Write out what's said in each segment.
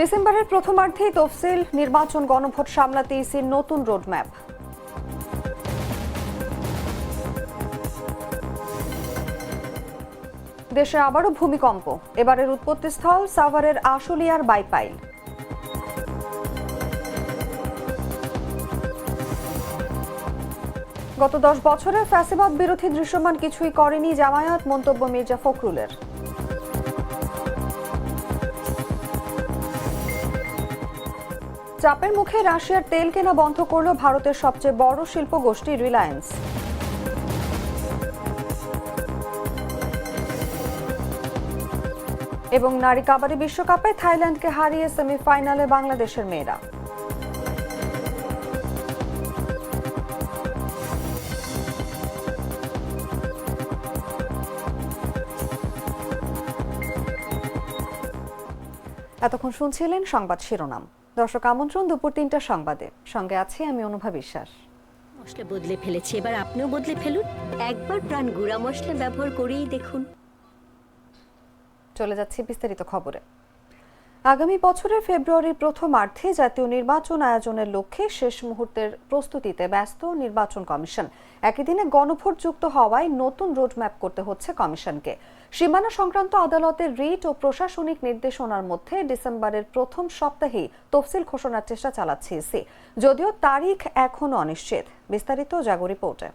ডিসেম্বরের প্রথমার্ধেই তফসিল নির্বাচন গণভোট সামলাতে ইসির নতুন রোডম্যাপ। দেশে আবারও ভূমিকম্প, এবারের উৎপত্তিস্থল সাভারের আশুলিয়ার বাইপাইল। গত 10 বছরে ফ্যাসিবাদ বিরোধী দৃশ্যমান কিছুই করেনি জামায়াত, মন্তব্য মির্জা ফখরুলের। চাপের মুখে রাশিয়ার তেল কেনা বন্ধ করল ভারতের সবচেয়ে বড় শিল্প গোষ্ঠী রিলায়েন্স। এবং নারী কাবাডি বিশ্বকাপে থাইল্যান্ডকে হারিয়ে সেমিফাইনালে বাংলাদেশের মেয়েরা। এতক্ষণ শুনছিলেন সংবাদ শিরোনাম। দর্শক, আমন্ত্রণ দুপুর 3টার সংবাদে। সঙ্গে আছি আমি অনুভা বিশ্বাস। মশলা বদলে ফেলেছি, এবার আপনিও বদলে ফেলুন। একবার প্রাণ গুঁড়া মশলা ব্যবহার করেই দেখুন। চলে যাচ্ছি বিস্তারিত খবরে। আগামী বছরের ফেব্রুয়ারির প্রথমার্ধে জাতীয় নির্বাচন আয়োজনের লক্ষ্যে শেষ মুহূর্তের প্রস্তুতিতে ব্যস্ত নির্বাচন কমিশন। একই দিনে গণভোট যুক্ত হওয়ায় নতুন রোডম্যাপ করতে হচ্ছে কমিশনকে। সীমানা সংক্রান্ত আদালতের রিট ও প্রশাসনিক নির্দেশনার মধ্যে ডিসেম্বরের প্রথম সপ্তাহেই তফসিল ঘোষণার চেষ্টা চালাচ্ছে ইসি, যদিও তারিখ এখনো অনিশ্চিত। বিস্তারিত জাগো রিপোর্টে।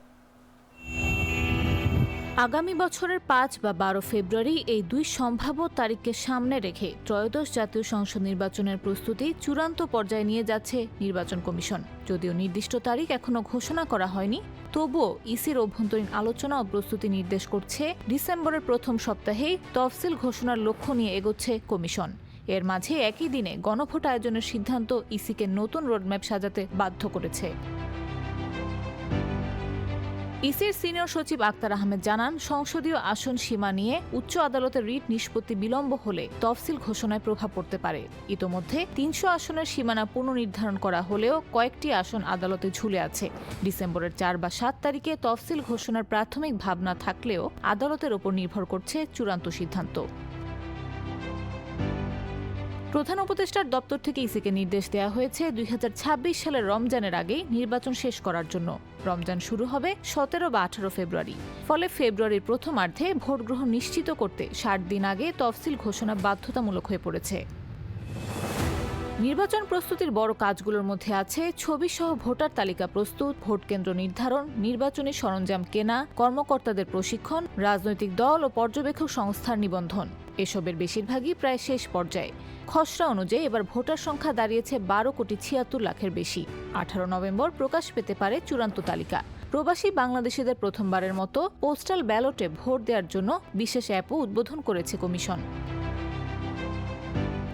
আগামী বছরের 5 বা 12 ফেব্রুয়ারি এই দুই সম্ভাব্য তারিখকে সামনে রেখে ত্রয়োদশ জাতীয় সংসদ নির্বাচনের প্রস্তুতি চূড়ান্ত পর্যায়ে নিয়ে যাচ্ছে নির্বাচন কমিশন। যদিও নির্দিষ্ট তারিখ এখনো ঘোষণা করা হয়নি, তবুও ইসির অভ্যন্তরীণ আলোচনা ও প্রস্তুতি নির্দেশ করছে ডিসেম্বরের প্রথম সপ্তাহেই তফসিল ঘোষণার লক্ষ্য নিয়ে এগোচ্ছে কমিশন। এর মাঝে একই দিনে গণভোট আয়োজনের সিদ্ধান্ত ইসিকে নতুন রোডম্যাপ সাজাতে বাধ্য করেছে। ইসির সিনিয়র সচিব আক্তার আহমেদ জানান, সংসদীয় আসন সীমা নিয়ে উচ্চ আদালতের রিট নিষ্পত্তি বিলম্ব হলে তফসিল ঘোষণায় প্রভাব পড়তে পারে। ইতোমধ্যে 300 আসনের সীমানা পুনর্নির্ধারণ করা হলেও কয়েকটি আসন আদালতে ঝুলে আছে। ডিসেম্বরের 4 বা 7 তারিখে তফসিল ঘোষণার প্রাথমিক ভাবনা থাকলেও আদালতের ওপর নির্ভর করছে চূড়ান্ত সিদ্ধান্ত। প্রধান উপদেষ্টার দপ্তর থেকে ইসিকে নির্দেশ দেওয়া হয়েছে 2026 সালের রমজানের আগেই নির্বাচন শেষ করার জন্য। রমজান শুরু হবে 17 বা 18 ফেব্রুয়ারি। ফলে ফেব্রুয়ারির প্রথমার্ধে ভোট গ্রহণ নিশ্চিত করতে 60 দিন আগে তফসিল ঘোষণা বাধ্যতামূলক হয়ে পড়েছে। নির্বাচন প্রস্তুতির বড় কাজগুলোর মধ্যে আছে ছবিসহ ভোটার তালিকা প্রস্তুত, ভোট কেন্দ্র নির্ধারণ, নির্বাচনী সরঞ্জাম কেনা, কর্মকর্তাদের প্রশিক্ষণ, রাজনৈতিক দল ও পর্যবেক্ষক সংস্থার নিবন্ধন। এসবের বেশিরভাগই প্রায় শেষ পর্যায়ে। খসড়া অনুযায়ী এবার ভোটার সংখ্যা দাঁড়িয়েছে 12,76,00,000-এর বেশি। 18 নভেম্বর প্রকাশ পেতে পারে চূড়ান্ত তালিকা। প্রবাসী বাংলাদেশিদের প্রথমবারের মতো পোস্টাল ব্যালটে ভোট দেওয়ার জন্য বিশেষ অ্যাপও উদ্বোধন করেছে কমিশন।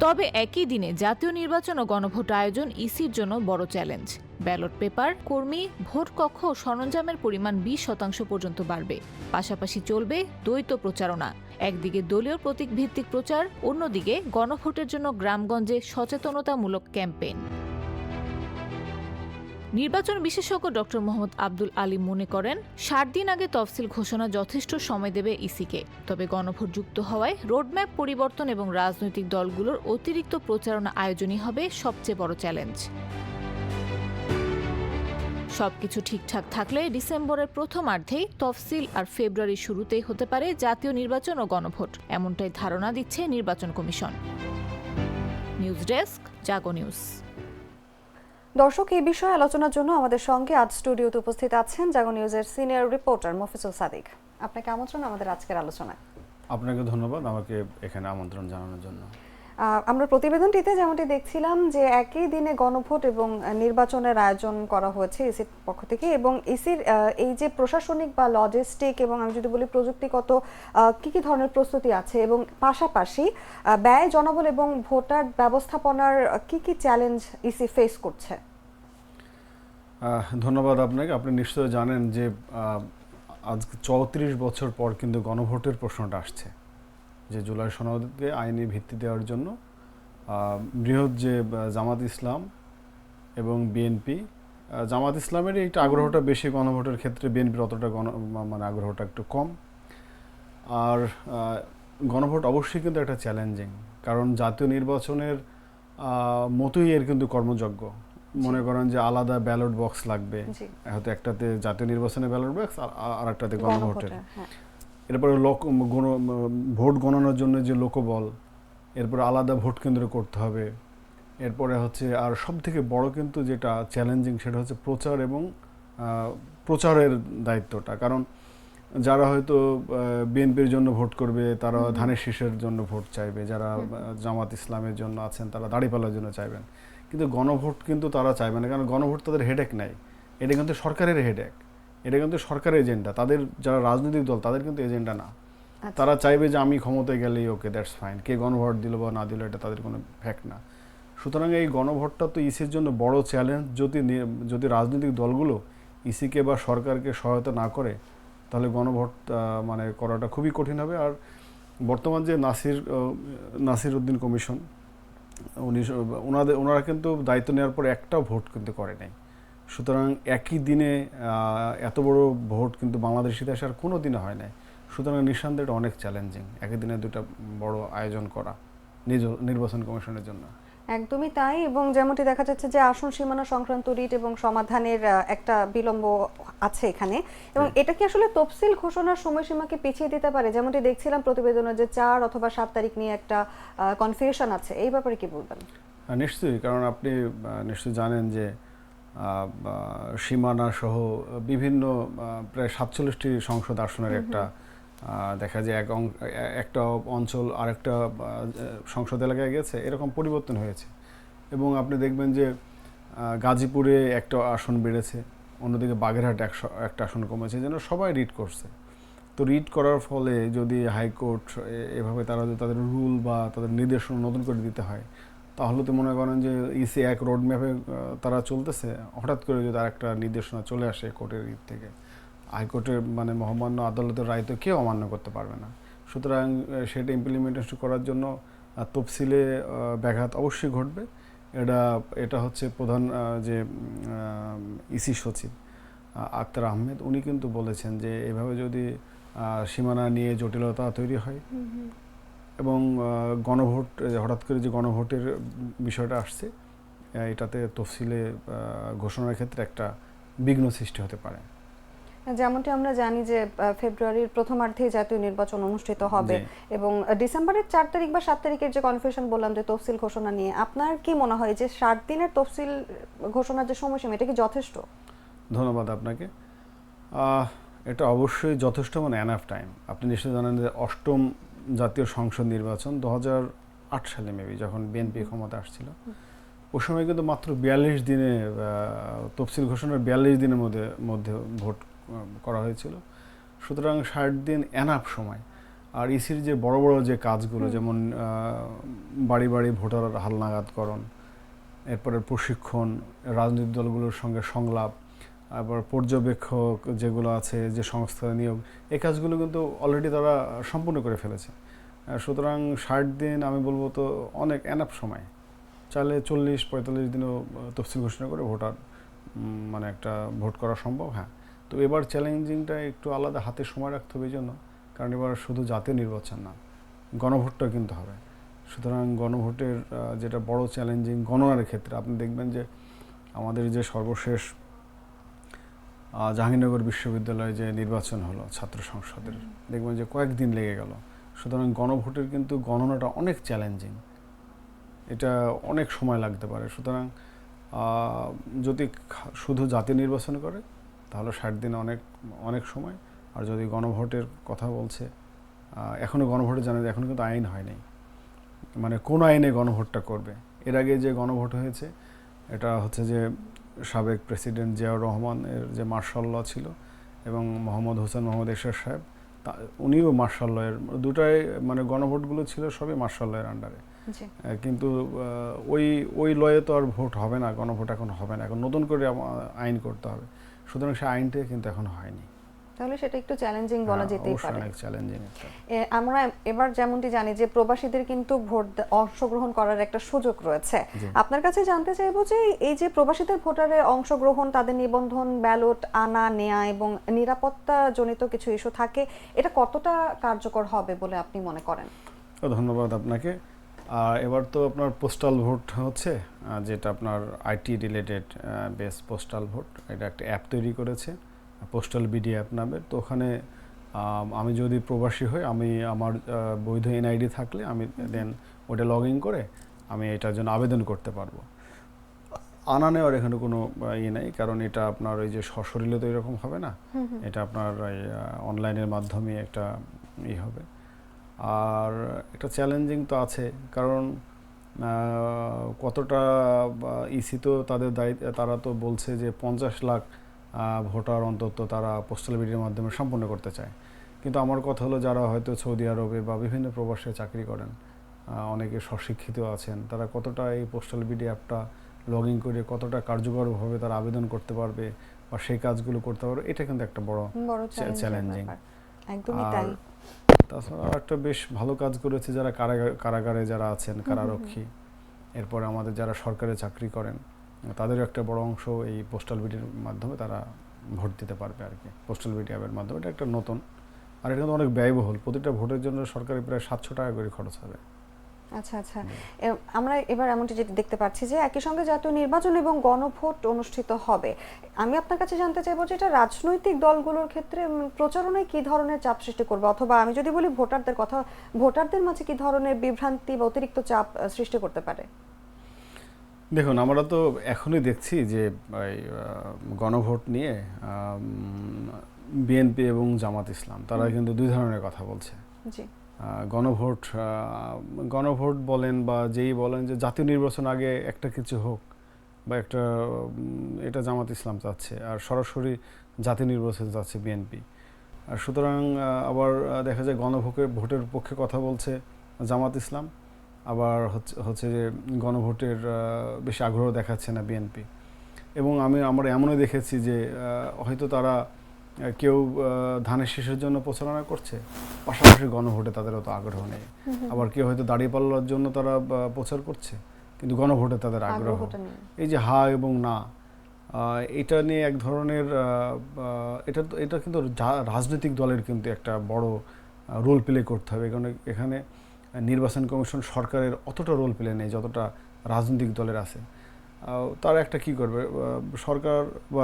তবে একই দিনে জাতীয় নির্বাচন ও গণভোট আয়োজন ইসির জন্য বড় চ্যালেঞ্জ। ব্যালট পেপার, কর্মী, ভোট কক্ষ ও সরঞ্জামের পরিমাণ 20% পর্যন্ত বাড়বে। পাশাপাশি চলবে দ্বৈত প্রচারণা। একদিকে দলীয় প্রতীক ভিত্তিক প্রচার, অন্যদিকে গণভোটের জন্য গ্রামগঞ্জে সচেতনতামূলক ক্যাম্পেইন। নির্বাচন বিশেষজ্ঞ ডক্টর মোহাম্মদ আব্দুল আলী মনে করেন, 60 দিন আগে তফসিল ঘোষণা যথেষ্ট সময় দেবে ইসিকে। তবে গণভোট যুক্ত হওয়ায় রোডম্যাপ পরিবর্তন এবং রাজনৈতিক দলগুলোর অতিরিক্ত প্রচারণা আয়োজনই হবে সবচেয়ে বড় চ্যালেঞ্জ। সবকিছু ঠিকঠাক থাকলে ডিসেম্বরের প্রথমার্ধেই তফসিল আর ফেব্রুয়ারির শুরুতেই হতে পারে জাতীয় নির্বাচন ও গণভোট, এমনটাই ধারণা দিচ্ছে নির্বাচন কমিশন। নিউজ ডেস্ক, জাগো নিউজ। দর্শক, এই বিষয়ে আলোচনার জন্য আমাদের সঙ্গে আজ স্টুডিওতে উপস্থিত আছেন জাগো নিউজের সিনিয়র রিপোর্টার মফিজুল সাদিক। আপনাকে আমন্ত্রণ আমাদের আজকের আলোচনায়। আপনাকে ধন্যবাদ আমাকে এখানে আমন্ত্রণ জানানোর জন্য। আমরা প্রতিবেদনটিতে যেমনটি দেখছিলাম যে একই দিনে গণভোট এবং নির্বাচনের আয়োজন করা হয়েছে ইসির পক্ষ থেকে, এবং ইসির এই যে প্রশাসনিক বা লজিস্টিক এবং আমি যদি বলি প্রযুক্তিগত কি কি ধরনের প্রস্তুতি আছে, এবং পাশাপাশি ব্যয়, জনবল এবং ভোটার ব্যবস্থাপনার কি কি চ্যালেঞ্জ ইসি ফেস করছে। ধন্যবাদ আপনাকে। আপনি নিশ্চয়ই জানেন যে আজ 34 বছর পর কিন্তু গণভোটের প্রশ্নটা আসছে, যে জুলাই সনদকে আইনি ভিত্তি দেওয়ার জন্য বৃহৎ যে জামাত ইসলাম এবং বিএনপি, জামাত ইসলামের এইটা আগ্রহটা বেশি গণভোটের ক্ষেত্রে, বিএনপির অতটা মানে আগ্রহটা একটু কম। আর গণভোট অবশ্যই কিন্তু একটা চ্যালেঞ্জিং, কারণ জাতীয় নির্বাচনের মতোই এর কিন্তু কর্মযজ্ঞ। মনে করেন যে আলাদা ব্যালট বক্স লাগবে, জি। হয়তো একটাতে জাতীয় নির্বাচনের ব্যালট বক্স আর একটাতে গণভোটের। গণভোটের, হ্যাঁ। এরপরে ভোট গণনার জন্য যে লোকবল, এরপরে আলাদা ভোট কেন্দ্র করতে হবে। এরপরে হচ্ছে আর সব থেকে বড় কিন্তু যেটা চ্যালেঞ্জিং সেটা হচ্ছে প্রচার এবং প্রচারের দায়িত্বটা। কারণ যারা হয়তো বিএনপির জন্য ভোট করবে তারা ধানের শীষের জন্য ভোট চাইবে, যারা জামাত ইসলামের জন্য আছেন তারা দাঁড়িপাল্লার জন্য চাইবেন, কিন্তু গণভোট কিন্তু তারা চাইবে না। কারণ গণভোট তাদের হেডেক নাই, এটা কিন্তু সরকারের হেডেক, এটা কিন্তু সরকারের এজেন্ডা। তাদের যারা রাজনৈতিক দল তাদের কিন্তু এজেন্ডা না। তারা চাইবে যে আমি ক্ষমতায় গেলেই ওকে, দ্যাটস ফাইন, কে গণভোট দিল বা না দিল এটা তাদের কোনো ফ্যাক্ট না। সুতরাং এই গণভোটটা তো ইসির জন্য বড় চ্যালেঞ্জ। যদি রাজনৈতিক দলগুলো ইসিকে বা সরকারকে সহায়তা না করে তাহলে গণভোট মানে করাটা খুবই কঠিন হবে। আর বর্তমান যে নাসির উদ্দিন কমিশন, ওনারা কিন্তু দায়িত্ব নেওয়ার পর একটাও ভোট কিন্তু করে নাই। সুতরাং একই দিনে এত বড় ভোট কিন্তু বাংলাদেশ ইতিহাসে আর কোনো দিনে হয় নাই। সুতরাং নিঃসন্দেহে এটা অনেক চ্যালেঞ্জিং একই দিনে দুটা বড় আয়োজন করা নির্বাচন কমিশনের জন্য। একদমই তাই। এবং যেমনটি দেখা যাচ্ছে যে আসন সীমানা সংক্রান্ত রিট এবং সমাধানের একটা বিলম্ব আছে এখানে, এবং এটা কি আসলে তফসিল ঘোষণার সময়সীমাকে পিছিয়ে দিতে পারে? যেমনটি দেখছিলাম প্রতিবেদনে যে 4 অথবা 7 তারিখ নিয়ে একটা কনফিউশন আছে, এই ব্যাপারে কি বলবেন? নিশ্চয়ই, কারণ আপনি নিশ্চয়ই জানেন যে সীমানা সহ বিভিন্ন প্রায় 47টি সংসদ আসনের একটা দেখা যায় একটা অঞ্চল আরেকটা সংসদ এলাকায় গেছে, এরকম পরিবর্তন হয়েছে। এবং আপনি দেখবেন যে গাজীপুরে একটা আসন বেড়েছে, অন্যদিকে বাগেরহাট একটা আসন কমেছে, যেন সবাই রিট করছে। তো রিট করার ফলে যদি হাইকোর্ট এভাবে তারা যদি তাদের রুল বা তাদের নির্দেশনা নতুন করে দিতে হয়, তাহলে তো মনে করেন যে ইসি এক রোড ম্যাপে তারা চলতেছে, হঠাৎ করে যদি আর একটা নির্দেশনা চলে আসে কোর্টের দিক থেকে, হাইকোর্টের মানে মহামান্য আদালতের রায় তো কেউ অমান্য করতে পারবে না। সুতরাং সেটা ইমপ্লিমেন্টেশন করার জন্য তফসিলে ব্যাঘাত অবশ্যই ঘটবে। এটা হচ্ছে প্রধান যে ইসি সচিব আক্তার আহমেদ, উনি কিন্তু বলেছেন যে এভাবে যদি সীমানা নিয়ে জটিলতা তৈরি হয় এবং গণভোট হঠাৎ করে যে গণভোটের বিষয়টা আসছে, এটাতে তফসিলে ঘোষণার ক্ষেত্রে একটা বিঘ্ন সৃষ্টি হতে পারে। যেমনটি আমরা জানি যে ফেব্রুয়ারির প্রথমার্ধে জাতীয় নির্বাচন অনুষ্ঠিত হবে এবং ডিসেম্বরের 4 তারিখ বা 7 তারিখের যে কনফিউশন বললাম যে তফসিল ঘোষণা নিয়ে, আপনার কি মনে হয় যে 60 দিনের তফসিল ঘোষণার যে সময়সীমা এটা কি যথেষ্ট? ধন্যবাদ আপনাকে। এটা অবশ্যই যথেষ্ট, মানে এনাফ টাইম। আপনি নিশ্চয়ই জানেন যে 8ম জাতীয় সংসদ নির্বাচন 2008 সালে মেবি, যখন বিএনপি ক্ষমতা আসছিল, ওই সময় কিন্তু মাত্র 42 দিনে তফসিল ঘোষণার 42 দিনের মধ্যে ভোট করা হয়েছিল। সুতরাং 60 দিন এনাফ সময়। আর ইসির যে বড় বড় যে কাজগুলো, যেমন বাড়ি বাড়ি ভোটার হালনাগাদকরণ, এরপরে প্রশিক্ষণ, রাজনৈতিক দলগুলোর সঙ্গে সংলাপ, আবার পর্যবেক্ষক যেগুলো আছে, যে সংস্থা নিয়োগ, এই কাজগুলো কিন্তু অলরেডি তারা সম্পূর্ণ করে ফেলেছে। সুতরাং 60 দিন আমি বলবো তো অনেক এনাফ সময়। চাইলে 40-45 দিনও তফসিল ঘোষণা করে ভোটার মানে একটা ভোট করা সম্ভব। হ্যাঁ, তো এবার চ্যালেঞ্জিংটা একটু আলাদা, হাতে সময় রাখতে হবে এই জন্য, কারণ এবার শুধু জাতীয় নির্বাচন না, গণভোটটা কিন্তু হবে। সুতরাং গণভোটের যেটা বড় চ্যালেঞ্জিং গণনার ক্ষেত্রে, আপনি দেখবেন যে আমাদের যে সর্বশেষ জাহাঙ্গীরনগর বিশ্ববিদ্যালয়ে যে নির্বাচন হলো ছাত্র সংসদের, দেখবেন যে কয়েকদিন লেগে গেল। সুতরাং গণভোটের কিন্তু গণনাটা অনেক চ্যালেঞ্জিং, এটা অনেক সময় লাগতে পারে। সুতরাং যদি শুধু জাতীয় নির্বাচন করে তাহলে 60 দিন অনেক সময়। আর যদি গণভোটের কথা বলছে, এখনও গণভোটের জানা যায় এখন কিন্তু আইন হয়নি, মানে কোন আইনে গণভোটটা করবে। এর আগে যে গণভোট হয়েছে এটা হচ্ছে যে সাবেক প্রেসিডেন্ট জিয়াউর রহমানের যে মার্শাল ল ছিল এবং মোহাম্মদ হোসেন মোহাম্মদ এরশাদ সাহেব, উনিও মার্শাল লয়ের, দুটাই মানে গণভোটগুলো ছিল সবই মার্শাল লয়ের আন্ডারে। কিন্তু ওই লয়ে তো আর ভোট হবে না, গণভোট এখন হবে না, এখন নতুন করে আইন করতে হবে। সুতরাং সে আইনটা কিন্তু এখন হয়নি। তাহলে সেটা একটু চ্যালেঞ্জিং বলা যেতেই পারে। অনেক চ্যালেঞ্জিং একটা। আমরা এবার যেমনটি জানি যে প্রবাসীদের কিন্তু অংশগ্রহণ করার একটা সুযোগ রয়েছে। আপনার কাছে জানতে চাইবো যে এই যে প্রবাসীদের ভোটারের অংশগ্রহণ, তাদের নিবন্ধন, ব্যালট আনা নেয়া এবং নিরাপত্তা জনিত কিছু ইস্যু থাকে, এটা কতটা কার্যকর হবে বলে আপনি মনে করেন? ধন্যবাদ আপনাকে। আর এবার তো আপনার পোস্টাল ভোট হচ্ছে, যেটা আপনার IT related base postal vote. এটা একটা অ্যাপ তৈরি করেছে, পোস্টাল বিডি অ্যাপ নামের। তো ওখানে আমি যদি প্রবাসী হই, আমি আমার বৈধ এনআইডি থাকলে আমি দেন ওটা লগ ইন করে আমি এটার জন্য আবেদন করতে পারবো। আনা নেওয়ার এখানে কোনো ইয়ে নেই, কারণ এটা আপনার ওই যে সশরীরে তো এরকম হবে না, এটা আপনার অনলাইনের মাধ্যমে একটা হবে। আর একটা চ্যালেঞ্জিং তো আছে, কারণ কতটা ইসি তো তাদের দায়িত্ব, তারা তো বলছে যে 50 লাখ ভোটার অন্তত তারা পোস্টাল বিডির মাধ্যমে সম্পন্ন করতে চায়। কিন্তু আমার কথা হলো, যারা হয়তো সৌদি আরবে বা বিভিন্ন প্রবাসে চাকরি করেন, অনেকে স্বশিক্ষিত আছেন, তারা কতটা এই পোস্টাল বিডি অ্যাপটা লগ ইন করে কতটা কার্যকরভাবে তারা আবেদন করতে পারবে বা সেই কাজগুলো করতে পারবে, এটা কিন্তু একটা বড় চ্যালেঞ্জিং। একদমই তাই। তাছাড়া একটা বেশ ভালো কাজ করেছে যারা কারাগারে যারা আছেন, কারারক্ষী, এরপরে আমাদের যারা সরকারি চাকরি করেন, তাদেরও একটা বড় অংশ এই পোস্টাল বিডির মাধ্যমে তারা ভোট দিতে পারবে আর কি, পোস্টাল বিডি অ্যাপের মাধ্যমে। এটা একটা নতুন, আর এটা কিন্তু অনেক ব্যয়বহুল। প্রতিটা ভোটের জন্য সরকারি প্রায় 700 টাকা করে খরচ হবে। আচ্ছা আচ্ছা, আমরা এবার এমনটি যেটা দেখতে পাচ্ছি যে একই সঙ্গে জাতীয় নির্বাচন এবং গণভোট অনুষ্ঠিত হবে। আমি আপনার কাছে জানতে চাইবো যে এটা রাজনৈতিক দলগুলোর ক্ষেত্রে প্রচারণায় কি ধরনের চাপ সৃষ্টি করবে, অথবা আমি যদি বলি ভোটারদের কথা, ভোটারদের মাঝে কি ধরনের বিভ্রান্তি বা অতিরিক্ত চাপ সৃষ্টি করতে পারে? দেখুন, আমরা তো এখনই দেখছি যে গণভোট নিয়ে বিএনপি এবং জামাত ইসলাম তারা কিন্তু দুই ধরনের কথা বলছে। জি, গণভোট বলেন বা যেই বলেন যে জাতীয় নির্বাচন আগে একটা কিছু হোক বা একটা, এটা জামাত ইসলাম চাচ্ছে, আর সরাসরি জাতীয় নির্বাচন চাচ্ছে বিএনপি। আর সুতরাং আবার দেখা যায় ভোটের পক্ষে কথা বলছে জামাত ইসলাম, আবার হচ্ছে যে গণভোটের বেশি আগ্রহ দেখাচ্ছে না বিএনপি। এবং আমরা এমনও দেখেছি যে হয়তো তারা কেউ ধানের শীষের জন্য প্রচারণা করছে, পাশাপাশি গণভোটে তাদের অত আগ্রহ নেই। আবার কেউ হয়তো দাঁড়িপাল্লার জন্য তারা প্রচার করছে, কিন্তু গণভোটে তাদের আগ্রহ। এই যে হা এবং না, এটা নিয়ে এক ধরনের এটা কিন্তু রাজনৈতিক দলের কিন্তু একটা বড় রোল প্লে করতে হবে, কারণ এখানে নির্বাচন কমিশন সরকারের অতটা রোল প্লে নেই যতটা রাজনৈতিক দলের আছে। তারা একটা কি করবে, সরকার বা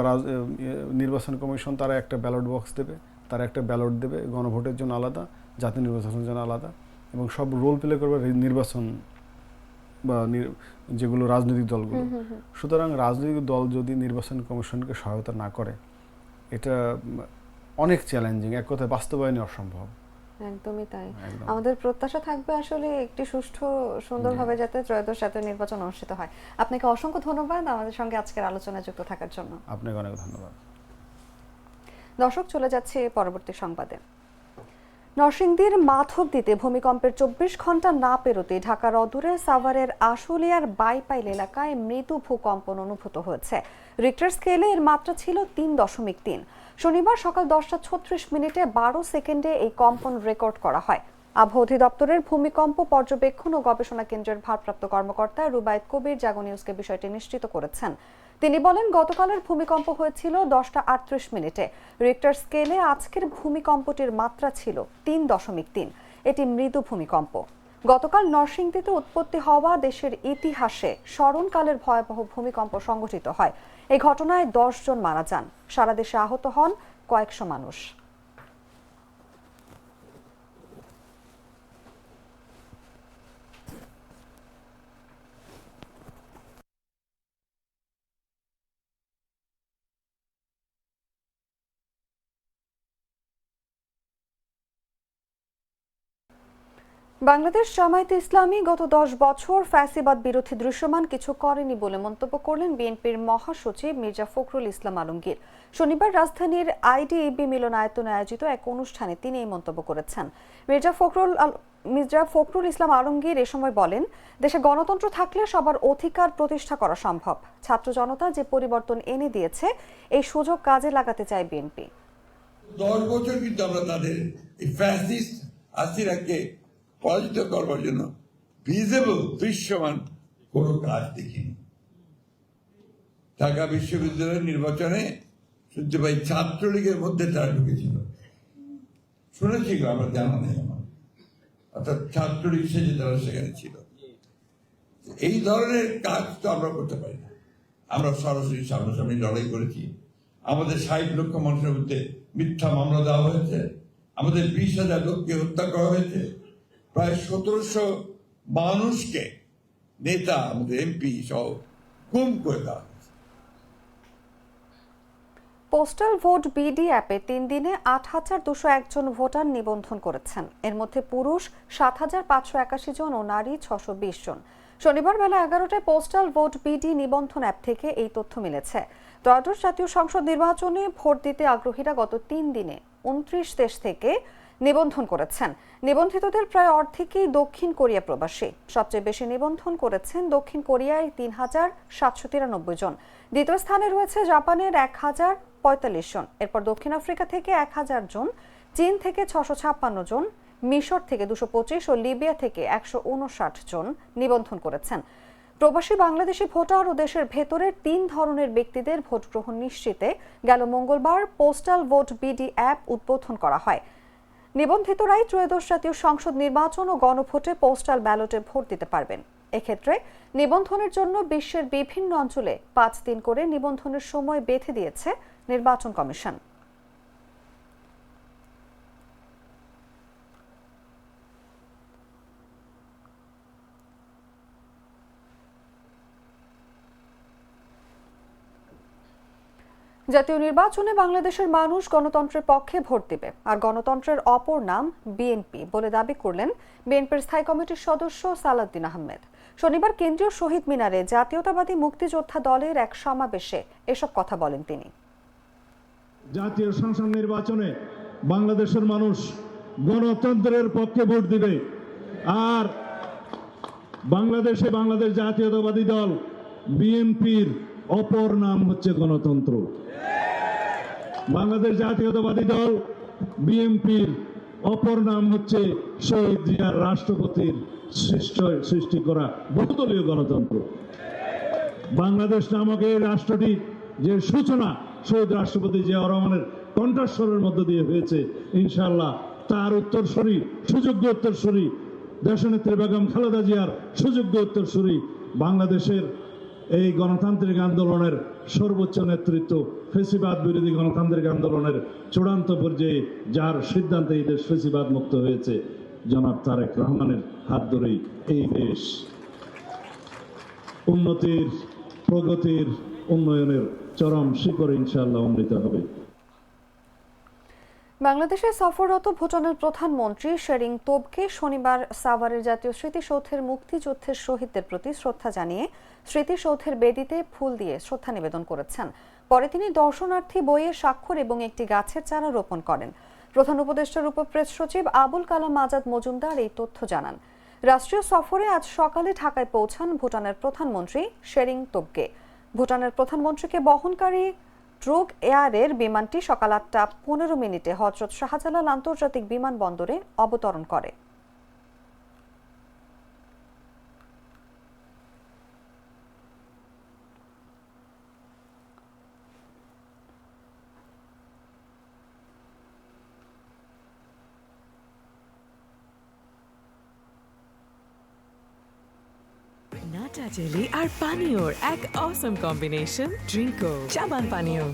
নির্বাচন কমিশন তারা একটা ব্যালট বক্স দেবে, তারা একটা ব্যালট দেবে, গণভোটের জন্য আলাদা, জাতীয় নির্বাচনের জন্য আলাদা, এবং সব রোল প্লে করবে নির্বাচন বা যেগুলো রাজনৈতিক দলগুলো। সুতরাং রাজনৈতিক দল যদি নির্বাচন কমিশনকে সহায়তা না করে, এটা অনেক চ্যালেঞ্জিং, এক কথায় বাস্তবায়নে অসম্ভব। একদমই তাই। আমাদের প্রত্যাশা থাকবে আসলে একটি সুষ্ঠু সুন্দরভাবে যাতে ত্রয়োদশ জাতীয় নির্বাচন অনুষ্ঠিত হয়। আপনাকে অসংখ্য ধন্যবাদ আমাদের সঙ্গে আজকের আলোচনায় যুক্ত থাকার জন্য। আপনাকে অনেক ধন্যবাদ। দর্শক, চলে যাচ্ছে পরবর্তী সংবাদে। নরসিংদীর মাধবদীতে ভূমিকম্পের 24 ঘন্টা না পেরোতে ঢাকার অদূরে সাভারের আশুলিয়ার বাইপাইল এলাকায় মৃদু ভূকম্পন অনুভূত হয়েছে। রিক্টার স্কেলে এর মাত্রা ছিল 3.3। শনিবার সকাল 10:36 12 সেকেন্ডে এই কম্পন রেকর্ড করা হয়। আবহাওয়া অধিদপ্তরের ভূমিকম্প পর্যবেক্ষণ ও গবেষণা কেন্দ্রের ভারপ্রাপ্ত কর্মকর্তা রুবায়েত কবির জাগো নিউজকে বিষয়টি নিশ্চিত করেছেন। তিনি বলেন, গতকালের ভূমিকম্প হয়েছিল 10:38। রিক্টার স্কেলে আজকের ভূমিকম্পটির মাত্রা ছিল 3.3। এটি মৃদু ভূমিকম্প। গতকাল নরসিংদীতে উৎপত্তি হওয়া দেশের ইতিহাসে স্মরণকালের ভয়াবহ ভূমিকম্প সংঘটিত হয়। এই ঘটনায় 10 জন মারা যান, সারা দেশে আহত হন কয়েকশো মানুষ। বাংলাদেশ জামায়াতে ইসলামী গত 10 বছর ফ্যাসিবাদ বিরোধী দৃশ্যমান কিছু করেনি বলে মন্তব্য করলেন বিএনপির মহাসচিব মির্জা ফখরুল ইসলাম আলমগীর। শনিবার রাজধানীর আইডিইবি মিলনায়তনে আয়োজিত এক অনুষ্ঠানে তিনি এই মন্তব্য করেছেন। মির্জা ফখরুল ইসলাম আলমগীর এ সময় বলেন, দেশে গণতন্ত্র থাকলে সবার অধিকার প্রতিষ্ঠা করা সম্ভব। ছাত্র জনতা যে পরিবর্তন এনে দিয়েছে, এই সুযোগ কাজে লাগাতে চায় বিএনপি। 10 বছর কিন্তু আমরা তাদের এই ফ্যাসিস্ট আসিরাকে পরাজিত করবার জন্য ভিজিবল দৃশ্যমান কোনো কাজ দেখিনি। ঢাকা বিশ্ববিদ্যালয়ের নির্বাচনে শুনতে পাই ছাত্রলীগের মধ্যে তারা ঢুকেছিল, শুনেছি, আমরা জানা নেই আমার, অর্থাৎ ছাত্রলীগ সেজে তারা সেখানে ছিল। এই ধরনের কাজ তো আমরা করতে পারি না। আমরা সরাসরি সামনাসামনি লড়াই করেছি। আমাদের 60 লক্ষ মানুষের মধ্যে মিথ্যা মামলা দেওয়া হয়েছে, আমাদের 20,000 লোককে হত্যা করা হয়েছে, প্রায় 1700 মানুষকে, নেতা, আমাদের এমপি সহ গুম করে দেওয়া হয়েছে। পোস্টাল ভোট বিডি অ্যাপে 3 দিনে 8,201 জন ভোটার নিবন্ধন করেছেন। এর মধ্যে পুরুষ 7,581 জন ও নারী 620 জন। শনিবার বেলা 11টায় পোস্টাল ভোট বিডি নিবন্ধন অ্যাপ থেকে এই তথ্য মিলেছে। ত্রয়োদশ জাতীয় সংসদ নির্বাচনে ভোট দিতে আগ্রহীরা গত 3 দিনে 29 দেশ থেকে নিবন্ধন করেছেন। নিবন্ধিতদের প্রায় অর্ধেকই দক্ষিণ কোরিয়া প্রবাসী। সবচেয়ে বেশি নিবন্ধন করেছেন দক্ষিণ কোরিয়ায় 3,793 জন। দ্বিতীয় স্থানে রয়েছে জাপানের 1,045 জন। এরপর দক্ষিণ আফ্রিকা থেকে 1,000 জন, চীন থেকে 656 জন, মিশর থেকে 225 ও লিবিয়া থেকে 159 জন নিবন্ধন করেছেন। প্রবাসী বাংলাদেশি ভোটার ও দেশের ভেতরের 3 ধরনের ব্যক্তিদের ভোট গ্রহণ নিশ্চিতে গেল মঙ্গলবার পোস্টাল ভোট বিডি অ্যাপ উদ্বোধন করা হয়। নিবন্ধিতরাই ত্রয়োদশ জাতীয় সংসদ নির্বাচন ও গণভোটে পোস্টাল ব্যালটে ভোট দিতে পারবেন। এক্ষেত্রে নিবন্ধনের জন্য বিশ্বের বিভিন্ন অঞ্চলে 5 দিন করে নিবন্ধনের সময় বেঁধে দিয়েছে নির্বাচন কমিশন। জাতীয় নির্বাচনে বাংলাদেশের মানুষ গণতন্ত্রের পক্ষে ভোট দিবে, আর গণতন্ত্রের অপর নাম বিএনপি বলে দাবি করলেন বিএনপির স্থায়ী কমিটির সদস্য সালাউদ্দিন আহমেদ। শনিবার কেন্দ্রীয় শহীদ মিনারে জাতীয়তাবাদী মুক্তিযোদ্ধা দলের এক সমাবেশে এসব কথা বলেন তিনি। জাতীয় সংসদ নির্বাচনে বাংলাদেশের মানুষ গণতন্ত্রের পক্ষে ভোট দিবে, আর বাংলাদেশ জাতীয়তাবাদী দল বিএনপির অপর নাম হচ্ছে গণতন্ত্র। বাংলাদেশ জাতীয়তাবাদী দল বিএনপির অপর নাম হচ্ছে শহীদ জিয়ার রাষ্ট্রপতির সৃষ্টি করা বহুদলীয় গণতন্ত্র। বাংলাদেশ নামক এই রাষ্ট্রটি যে সূচনা শহীদ রাষ্ট্রপতি জিয়াউর রহমানের কণ্ঠস্বরের মধ্য দিয়ে হয়েছে, ইনশাআল্লাহ তার উত্তরসূরি, সুযোগ্য উত্তরসূরি দেশনেত্রী বেগম খালেদা জিয়ার সুযোগ্য উত্তরসূরি, বাংলাদেশের এই গণতান্ত্রিক আন্দোলনের সর্বোচ্চ নেতৃত্ব, ফেসিবাদ বিরোধী গণতান্ত্রিক আন্দোলনের চূড়ান্ত পর্যায়ে যার সিদ্ধান্তে এই দেশ ফেসিবাদ মুক্ত হয়েছে, জনাব তারেক রহমানের হাত ধরেই এই দেশ উন্নতির, প্রগতির, উন্নয়নের চরম শিখরে ইনশাআল্লাহ উন্নীত হবে। বাংলাদেশে সফররত ভুটানের প্রধানমন্ত্রী শেরিং তোবগে শনিবার সাভারের জাতীয় স্মৃতিসৌধের মুক্তিযুদ্ধের শহীদদের প্রতি শ্রদ্ধা জানিয়ে স্মৃতিসৌধের বেদিতে ফুল দিয়ে শ্রদ্ধা নিবেদন করেছেন। পরে তিনি দর্শনার্থী বইয়ে স্বাক্ষর এবং একটি গাছের চারা রোপণ করেন। প্রধান উপদেষ্টার উপপ্রেস সচিব আবুল কালাম আজাদ মজুমদার এই তথ্য জানান। রাষ্ট্রীয় সফরে আজ সকালে ঢাকায় পৌঁছান ভুটানের প্রধানমন্ত্রী শেরিং তোবগে। ভুটানের প্রধানমন্ত্রীকে বহনকারী ড্রুগ এয়ারের বিমানটি সকাল 8:15 হযরত শাহজালাল আন্তর্জাতিক বিমানবন্দরে অবতরণ করে। নাটা জেলি আর পানীয়র এক অসম কম্বিনেশন, ড্রিঙ্কো চাবান পানীয়।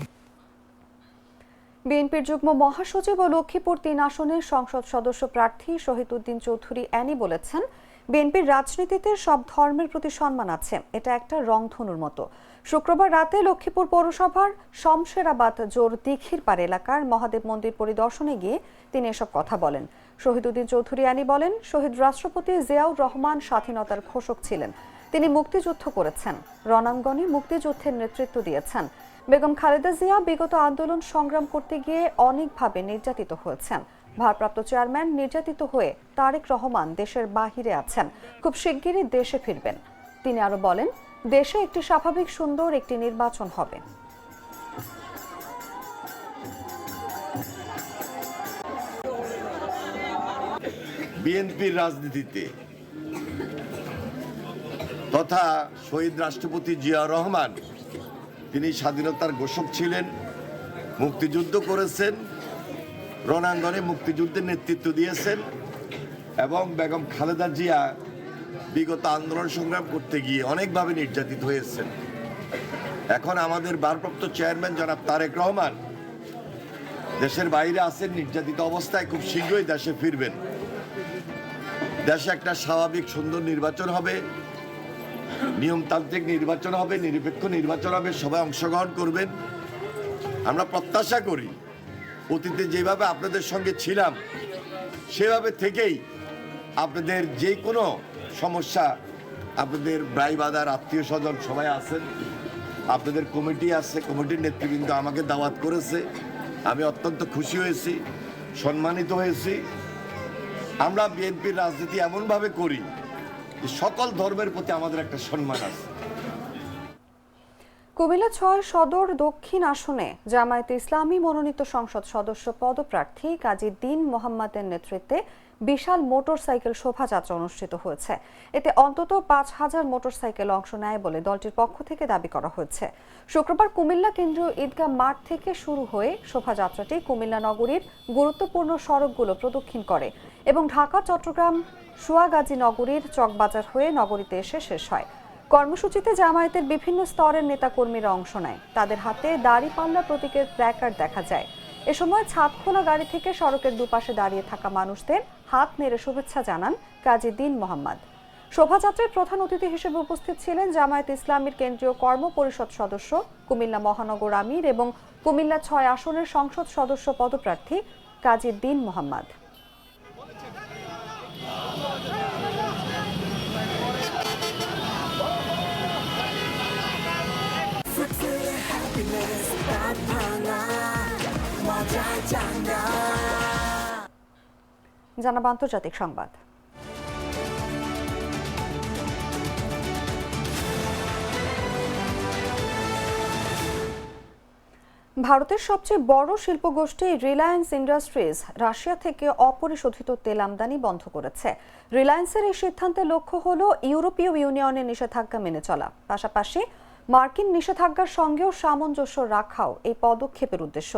বিএনপির যুগ্ম মহাসচিব ও লক্ষ্মীপুর 3 আসনের সংসদ সদস্য প্রার্থী শহীদউদ্দিন চৌধুরী অ্যানি বলেছেন, বিএনপির রাজনীতিতে সব ধর্মের প্রতি সম্মান আছে, এটা একটা রংধনুর মতো। শুক্রবার রাতে লক্ষ্মীপুর পৌরসভার শমশেরাবাদ জোর দিঘিরপাড় এলাকার মহাদেব মন্দির পরিদর্শনে গিয়ে তিনি এসব কথা বলেন। শহীদউদ্দিন চৌধুরী অ্যানি বলেন, শহীদ রাষ্ট্রপতি জিয়াউর রহমান স্বাধীনতার ঘোষক ছিলেন। তিনি মুক্তিযুদ্ধ করেছেন, রণাঙ্গনে মুক্তিযুদ্ধের নেতৃত্ব দিয়েছেন। বেগম খালেদা জিয়া বিগত আন্দোলন সংগ্রাম করতে গিয়ে অনেকভাবে নির্যাতিত হয়েছেন। ভারপ্রাপ্ত চেয়ারম্যান নির্যাতিত হয়ে তারেক রহমান দেশের বাহিরে আছেন, খুব শিগগিরই দেশে ফিরবেন। তিনি আরো বলেন, দেশে একটি স্বাভাবিক সুন্দর একটি নির্বাচন হবে। বিএনপির রাজনীতিতে তথা শহীদ রাষ্ট্রপতি জিয়াউর রহমান, তিনি স্বাধীনতার ঘোষক ছিলেন, মুক্তিযুদ্ধ করেছেন, রণাঙ্গনে মুক্তিযুদ্ধের নেতৃত্ব দিয়েছেন এবং বেগম খালেদা জিয়া বিগত আন্দোলন সংগ্রাম করতে গিয়ে অনেকভাবে নির্যাতিত হয়েছেন। এখন আমাদের ভারপ্রাপ্ত চেয়ারম্যান জনাব তারেক রহমান দেশের বাইরে আছেন, নির্যাতিত অবস্থায় খুব শীঘ্রই দেশে ফিরবেন। দেশে একটা স্বাভাবিক সুন্দর নির্বাচন হবে, নিয়মতান্ত্রিক নির্বাচন হবে, নিরপেক্ষ নির্বাচন হবে, সবাই অংশগ্রহণ করবেন। আমরা প্রত্যাশা করি অতীতে যেভাবে আপনাদের সঙ্গে ছিলাম সেভাবে থেকেই আপনাদের যে কোনো সমস্যা, আপনাদের ভাই বাদার আত্মীয় স্বজন সবাই আছেন, আপনাদের কমিটি আছে, কমিটির নেতৃবৃন্দ আমাকে দাওয়াত করেছে, আমি অত্যন্ত খুশি হয়েছি, সম্মানিত হয়েছি। আমরা বিএনপির রাজনীতি এমনভাবে করি যে সকল ধর্মের প্রতি আমাদের একটা সম্মান আছে। কুমিল্লা ৬ সদর দক্ষিণ আসনে জামায়াতে ইসলামী মনোনীত সংসদ সদস্য পদপ্রার্থী কাজী দ্বীন মোহাম্মদের নেতৃত্বে বিশাল মোটরসাইকেল শোভাযাত্রা অনুষ্ঠিত হয়েছে। এতে অন্তত ৫,০০০ মোটরসাইকেল অংশ নেয় বলে দলটির পক্ষ থেকে দাবি করা হয়েছে। শুক্রবার কুমিল্লা কেন্দ্রীয় ঈদগাহ মাঠ থেকে শুরু হয়ে শোভাযাত্রাটি কুমিল্লা নগরীর গুরুত্বপূর্ণ সড়কগুলো প্রদক্ষিণ করে এবং ঢাকা, চট্টগ্রাম, সুয়াগাজী নগরীর চকবাজার হয়ে নগরীতে এসে শেষ হয়। কর্মসূচিতে জামায়াতের বিভিন্ন স্তরের নেতাকর্মীরা অংশ নেয়। তাদের হাতে দাড়িপাল্লা প্রতীকের প্ল্যাকার্ড দেখা যায়। এ সময় ছাদখোলা গাড়ি থেকে সড়কের দুপাশে দাঁড়িয়ে থাকা মানুষদের হাত নেড়ে শুভেচ্ছা জানান কাজী দ্বীন মোহাম্মদ। শোভাযাত্রায় প্রধান অতিথি হিসেবে উপস্থিত ছিলেন জামায়াত ইসলামীর কেন্দ্রীয় কর্ম পরিষদ সদস্য, কুমিল্লা মহানগর আমির এবং কুমিল্লা ৬ আসনের সংসদ সদস্য পদপ্রার্থী কাজী দ্বীন মোহাম্মদ। জানাব আন্তর্জাতিক সংবাদ। ভারতের সবচেয়ে বড় শিল্পগোষ্ঠী রিলায়েন্স ইন্ডাস্ট্রিজ রাশিয়া থেকে অপরিশোধিত তেল আমদানি বন্ধ করেছে। রিলায়েন্সের এই সিদ্ধান্তের লক্ষ্য হল ইউরোপীয় ইউনিয়নের নিষেধাজ্ঞা মেনে চলা, পাশাপাশি মার্কিন নিষেধাজ্ঞার সঙ্গেও সামঞ্জস্য রাখাও এই পদক্ষেপের উদ্দেশ্য।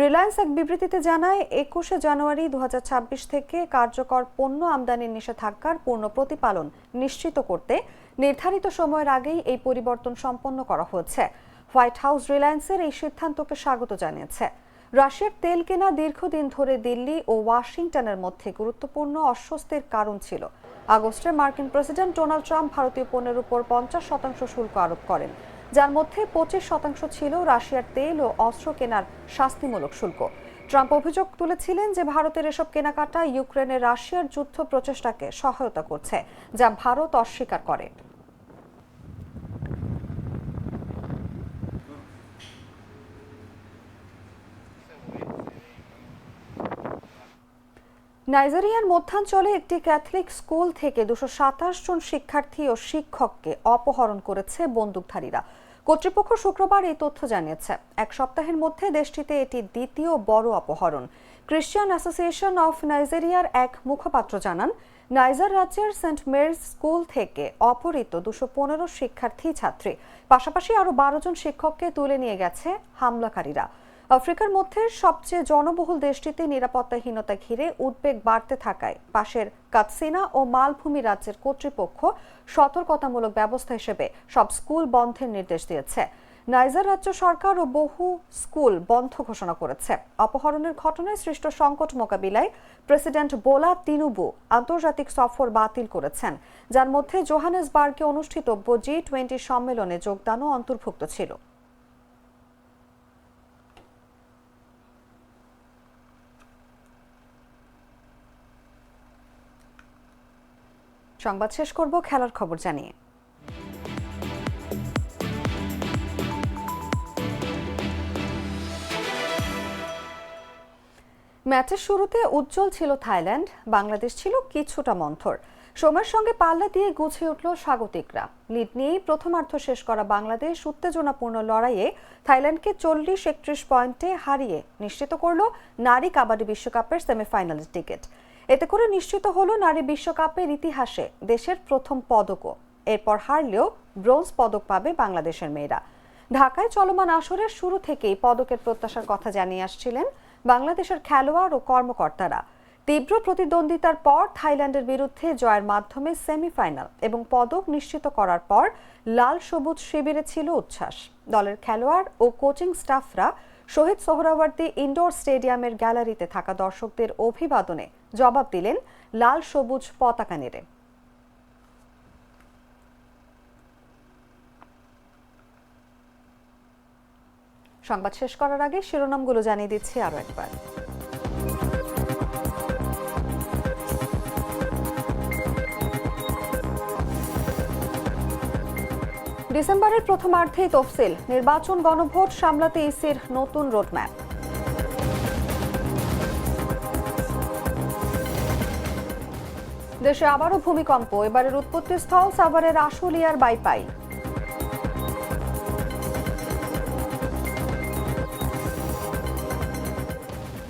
রিলায়েন্স এক বিবৃতিতে জানায়, ২১শে জানুয়ারি ২০২৬ থেকে কার্যকর পণ্য আমদানির নিষেধাজ্ঞার পূর্ণ প্রতিপালন নিশ্চিত করতে নির্ধারিত সময়ের আগেই এই পরিবর্তন সম্পন্ন করা হয়েছে। হোয়াইট হাউস রিলায়েন্সের এই সিদ্ধান্তকে স্বাগত জানিয়েছে। রাশিয়ার তেল কেনা দীর্ঘদিন ধরে দিল্লি ও ওয়াশিংটনের মধ্যে গুরুত্বপূর্ণ অস্বস্তির কারণ ছিল। আগস্টে মার্কিন প্রেসিডেন্ট ডোনাল্ড ট্রাম্প ভারতীয় পণ্যের উপর ৫০% শুল্ক আরোপ করেন, যার মধ্যে ২৫% ছিল রাশিয়ার তেল ও অস্ত্র কেনার শাস্তিমূলক শুল্ক। ট্রাম্প অভিযোগ তুলেছিলেন যে ভারতের এসব কেনাকাটা ইউক্রেনে রাশিয়ার যুদ্ধ প্রচেষ্টাকে সহায়তা করছে, যা ভারত অস্বীকার করে। নাইজেরিয়ার মধ্যাঞ্চলে একটি ক্যাথলিক স্কুল থেকে ২২৭ জন শিক্ষার্থী ও শিক্ষককে অপহরণ করেছে বন্দুকধারীরা। কর্তৃপক্ষ শুক্রবার এই তথ্য জানিয়েছে। এক সপ্তাহের মধ্যে দেশটিতে এটি দ্বিতীয় বড় অপহরণ। ক্রিশ্চিয়ান অ্যাসোসিয়েশন অফ নাইজেরিয়ার এক মুখপাত্র জানান, নাইজার রাজ্যের সেন্ট মেরিস স্কুল থেকে অপহৃত ২১৫ শিক্ষার্থী ছাত্রী, পাশাপাশি আরও ১২ জন শিক্ষককে তুলে নিয়ে গেছে হামলাকারীরা। আফ্রিকার মধ্যে সবচেয়ে জনবহুল দেশটিতে নিরাপত্তাহীনতা ঘিরে উদ্বেগ বাড়তে থাকায় পাশের কাতসিনা ও মালভূমি রাজ্যের কর্তৃপক্ষ সতর্কতামূলক ব্যবস্থা হিসেবে সব স্কুল বন্ধের নির্দেশ দিয়েছে। নাইজার রাজ্য সরকার ও বহু স্কুল বন্ধ ঘোষণা করেছে। অপহরণের ঘটনায় সৃষ্ট সংকট মোকাবিলায় প্রেসিডেন্ট বোলা তিনুবু আন্তর্জাতিক সফর বাতিল করেছেন, যার মধ্যে জোহানেসবার্গে অনুষ্ঠিতব্য G20 সম্মেলনে যোগদানও অন্তর্ভুক্ত ছিল। সংবাদ শেষ করব খেলার খবর জানিয়ে। ম্যাচের শুরুতে উজ্জ্বল ছিল থাইল্যান্ড, বাংলাদেশ ছিল কিছুটা মন্থর। সময়ের সঙ্গে পাল্লা দিয়ে গুছিয়ে উঠল স্বাগতিকরা। লিড নিয়েই প্রথমার্ধ শেষ করা বাংলাদেশ উত্তেজনাপূর্ণ লড়াইয়ে থাইল্যান্ডকে ৪০-৩১ পয়েন্টে হারিয়ে নিশ্চিত করল নারী কাবাডি বিশ্বকাপের সেমিফাইনালের টিকিট। এতে করে নিশ্চিত হলো নারী বিশ্বকাপের ইতিহাসে দেশের প্রথম পদকও। এরপর হারলেও ব্রোঞ্জ পদক পাবে বাংলাদেশের মেয়েরা। ঢাকায় চলমান আসরের শুরু থেকেই পদকের প্রত্যাশার কথা জানিয়ে আসছিলেন বাংলাদেশের খেলোয়াড় ও কর্মকর্তারা। তীব্র প্রতিদ্বন্দ্বিতার পর থাইল্যান্ডের বিরুদ্ধে জয়ের মাধ্যমে সেমিফাইনাল এবং পদক নিশ্চিত করার পর লাল সবুজ শিবিরে ছিল উচ্ছ্বাস। দলের খেলোয়াড় ও কোচিং স্টাফরা শহীদ সোহরাওয়ার্দী ইনডোর স্টেডিয়ামের গ্যালারিতে থাকা দর্শকদের অভিবাদনে জবাব দিলেন লাল সবুজ পতাকা নেড়ে। সংবাদ শেষ করার আগে শিরোনামগুলো জানিয়ে দিচ্ছি আরো একবার। ডিসেম্বরের প্রথমার্ধেই তফসিল, নির্বাচন গণভোট সামলাতে ইসির নতুন রোডম্যাপ। দেশে আবারও ভূমিকম্প, এবারের উৎপত্তিস্থল সাভারের আশুলিয়ার বাইপাই।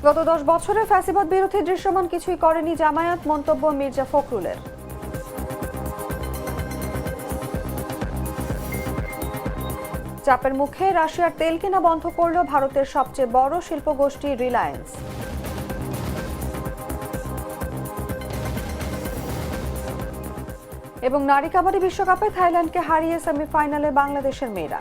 গত 10 বছরে ফ্যাসিবাদ বিরোধী দৃশ্যমান কিছুই করেনি জামায়াত, মন্তব্য মির্জা ফখরুলের। চাপের মুখে রাশিয়ার তেল কেনা বন্ধ করল ভারতের সবচেয়ে বড় শিল্পগোষ্ঠী রিলায়েন্স। এবং নারী কাবাডি বিশ্বকাপে থাইল্যান্ডকে হারিয়ে সেমিফাইনালে বাংলাদেশের মেয়েরা।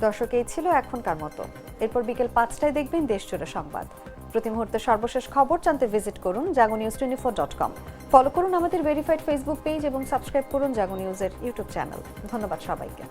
দর্শক, এই ছিল এখনকার মতো। এরপর বিকেল 5টায় দেখবেন দেশজুড়ে সংবাদ। প্রতি মুহূর্তে সর্বশেষ খবর জানতে ভিজিট করুন jagonews24.com। ফলো করুন আমাদের ভেরিফাইড ফেসবুক পেজ এবং সাবস্ক্রাইব করুন জাগো নিউজের ইউটিউব চ্যানেল। ধন্যবাদ সবাইকে।